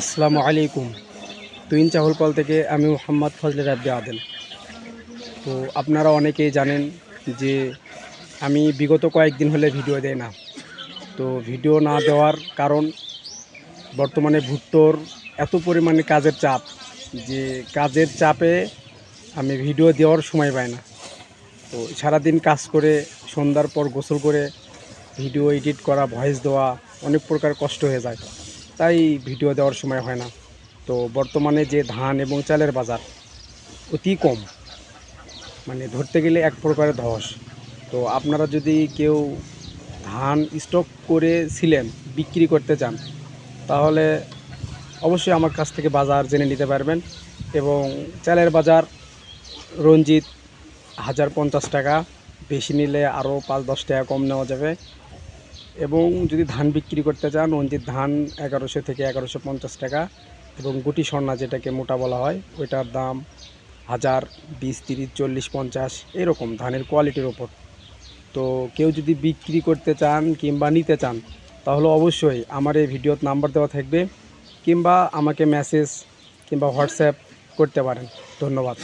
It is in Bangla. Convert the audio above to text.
আসসালামু আলাইকুম। তুইন চাহুলপাল থেকে আমি মোহাম্মদ ফজলে রাব্বি আদেল। তো আপনারা অনেকেই জানেন যে আমি বিগত কয়েকদিন হলে ভিডিও দেই না। তো ভিডিও না দেওয়ার কারণ বর্তমানে ভুট্টোর এত পরিমাণে কাজের চাপ যে কাজের চাপে আমি ভিডিও দেওয়ার সময় পাই না। তো সারাদিন কাজ করে সন্ধ্যার পর গোসল করে ভিডিও এডিট করা, ভয়েস দেওয়া অনেক প্রকার কষ্ট হয়ে যায়, তাই ভিডিও দেওয়ার সময় হয় না। তো বর্তমানে যে ধান এবং চালের বাজার অতি কম, মানে ধরতে গেলে এক প্রকারের ধস। তো আপনারা যদি কেউ ধান স্টক করেছিলেন বিক্রি করতে চান, তাহলে অবশ্যই আমার কাছ থেকে বাজার জেনে নিতে পারবেন। এবং চালের বাজার রঞ্জিত 1050 টাকা, বেশি নিলে আরও 5-10 টাকা কম নেওয়া যাবে। এবং যদি ধান বিক্রি করতে চান, রঞ্জিত ধান 1100 থেকে 1150 টাকা, এবং গুটি স্বর্ণা যেটাকে মোটা বলা হয় ওইটার দাম 1000, 20, 30, 40, 50 এরকম ধানের কোয়ালিটির ওপর। তো কেউ যদি বিক্রি করতে চান কিংবা নিতে চান, তাহলে অবশ্যই আমার এই ভিডিওর নাম্বার দেওয়া থাকবে, কিংবা আমাকে মেসেজ কিংবা হোয়াটসঅ্যাপ করতে পারেন। ধন্যবাদ।